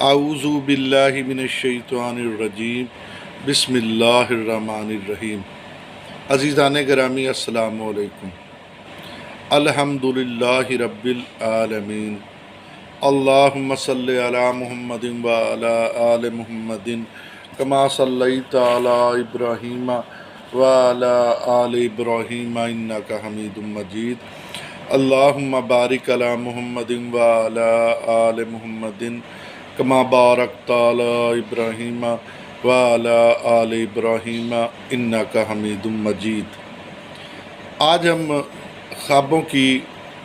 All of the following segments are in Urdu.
اعوذ باللہ من الشیطان الرجیم بسم اللہ الرحمن الرحیم۔ عزیزان گرامی السلام علیکم۔ الحمدللہ رب العالمین، اللہم صلی علی محمد وعلی آل محمد کما صلیت علی ابراہیم وعلی آل ابراہیم انک حمید مجید۔ اللہم بارک علی محمد وعلی آل محمد کما بارکت علی ابراہیم وعلی آل ابراہیم انک حمید مجید۔ آج ہم خوابوں کی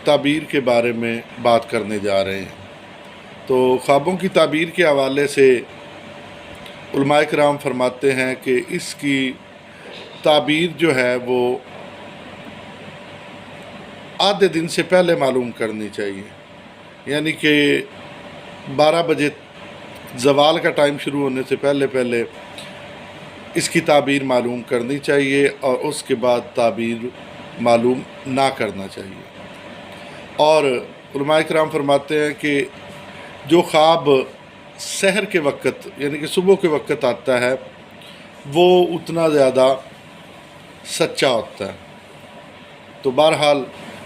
تعبیر کے بارے میں بات کرنے جا رہے ہیں۔ تو خوابوں کی تعبیر کے حوالے سے علماء کرام فرماتے ہیں کہ اس کی تعبیر جو ہے وہ آدھے دن سے پہلے معلوم کرنی چاہیے، یعنی کہ 12 بجے زوال کا ٹائم شروع ہونے سے پہلے اس کی تعبیر معلوم کرنی چاہیے، اور اس کے بعد تعبیر معلوم نہ کرنا چاہیے۔ اور علماء کرام فرماتے ہیں کہ جو خواب سحر کے وقت یعنی کہ صبح کے وقت آتا ہے وہ اتنا زیادہ سچا ہوتا ہے۔ تو بہرحال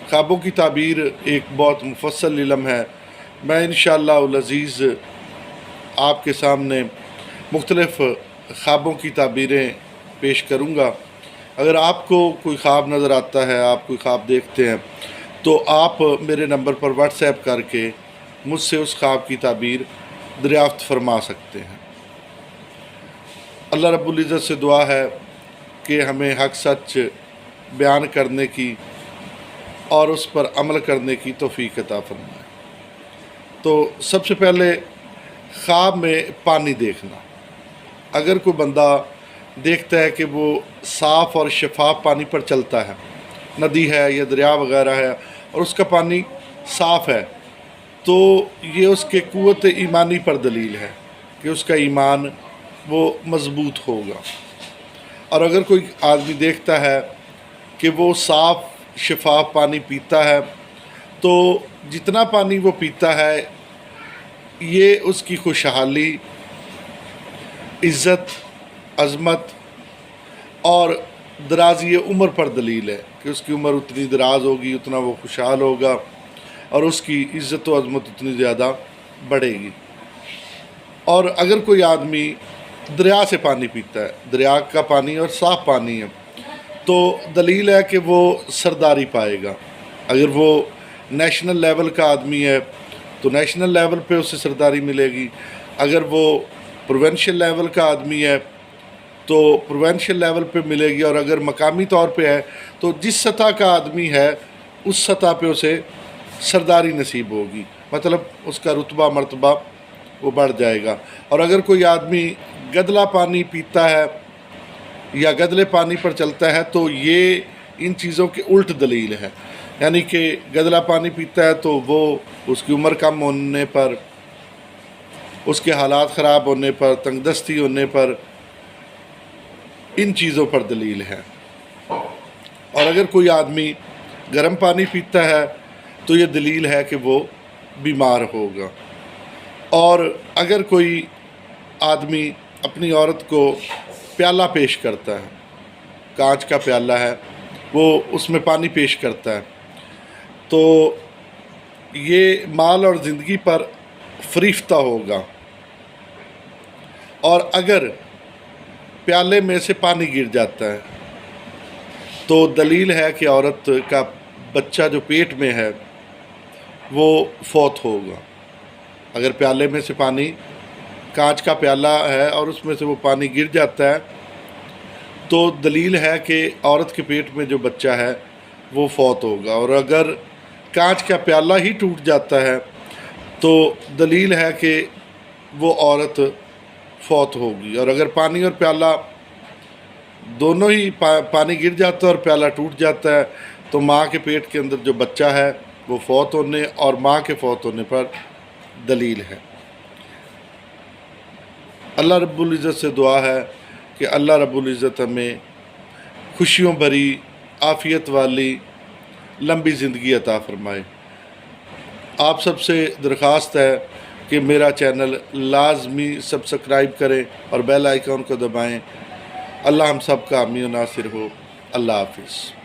خوابوں کی تعبیر ایک بہت مفصل علم ہے۔ میں انشاءاللہ العزیز آپ کے سامنے مختلف خوابوں کی تعبیریں پیش کروں گا۔ اگر آپ کو کوئی خواب نظر آتا ہے، آپ کوئی خواب دیکھتے ہیں، تو آپ میرے نمبر پر واٹس ایپ کر کے مجھ سے اس خواب کی تعبیر دریافت فرما سکتے ہیں۔ اللہ رب العزت سے دعا ہے کہ ہمیں حق سچ بیان کرنے کی اور اس پر عمل کرنے کی توفیق عطا فرمائے۔ تو سب سے پہلے خواب میں پانی دیکھنا۔ اگر کوئی بندہ دیکھتا ہے کہ وہ صاف اور شفاف پانی پر چلتا ہے، ندی ہے یا دریا وغیرہ ہے، اور اس کا پانی صاف ہے، تو یہ اس کے قوت ایمانی پر دلیل ہے کہ اس کا ایمان وہ مضبوط ہوگا۔ اور اگر کوئی آدمی دیکھتا ہے کہ وہ صاف شفاف پانی پیتا ہے، تو جتنا پانی وہ پیتا ہے یہ اس کی خوشحالی، عزت، عظمت اور درازی عمر پر دلیل ہے کہ اس کی عمر اتنی دراز ہوگی، اتنا وہ خوشحال ہوگا، اور اس کی عزت و عظمت اتنی زیادہ بڑھے گی۔ اور اگر کوئی آدمی دریا سے پانی پیتا ہے، دریا کا پانی اور صاف پانی ہے، تو دلیل ہے کہ وہ سرداری پائے گا۔ اگر وہ نیشنل لیول کا آدمی ہے تو نیشنل لیول پہ اسے سرداری ملے گی، اگر وہ پروونشل لیول کا آدمی ہے تو پروونشل لیول پہ ملے گی، اور اگر مقامی طور پہ ہے تو جس سطح کا آدمی ہے اس سطح پہ اسے سرداری نصیب ہوگی، مطلب اس کا رتبہ مرتبہ وہ بڑھ جائے گا۔ اور اگر کوئی آدمی گدلا پانی پیتا ہے یا گدلے پانی پر چلتا ہے تو یہ ان چیزوں کے الٹ دلیل ہے، یعنی کہ گدلا پانی پیتا ہے تو وہ اس کی عمر کم ہونے پر، اس کے حالات خراب ہونے پر، تنگ دستی ہونے پر، ان چیزوں پر دلیل ہے۔ اور اگر کوئی آدمی گرم پانی پیتا ہے تو یہ دلیل ہے کہ وہ بیمار ہوگا۔ اور اگر کوئی آدمی اپنی عورت کو پیالہ پیش کرتا ہے، کانچ کا پیالہ ہے، وہ اس میں پانی پیش کرتا ہے، تو یہ مال اور زندگی پر فریفتہ ہوگا۔ اور اگر پیالے میں سے پانی گر جاتا ہے تو دلیل ہے کہ عورت کا بچہ جو پیٹ میں ہے وہ فوت ہوگا۔ اگر پیالے میں سے پانی، کانچ کا پیالہ ہے اور اس میں سے وہ پانی گر جاتا ہے تو دلیل ہے کہ عورت کے پیٹ میں جو بچہ ہے وہ فوت ہوگا۔ اور اگر کانچ کا پیالہ ہی ٹوٹ جاتا ہے تو دلیل ہے کہ وہ عورت فوت ہوگی۔ اور اگر پانی اور پیالہ دونوں ہی پانی گر جاتا ہے اور پیالہ ٹوٹ جاتا ہے تو ماں کے پیٹ کے اندر جو بچہ ہے وہ فوت ہونے اور ماں کے فوت ہونے پر دلیل ہے۔ اللہ رب العزت سے دعا ہے کہ اللہ رب العزت ہمیں خوشیوں بھری، عافیت والی لمبی زندگی عطا فرمائے۔ آپ سب سے درخواست ہے کہ میرا چینل لازمی سبسکرائب کریں اور بیل آئیکن کو دبائیں۔ اللہ ہم سب کا حامی و ناصر ہو۔ اللہ حافظ۔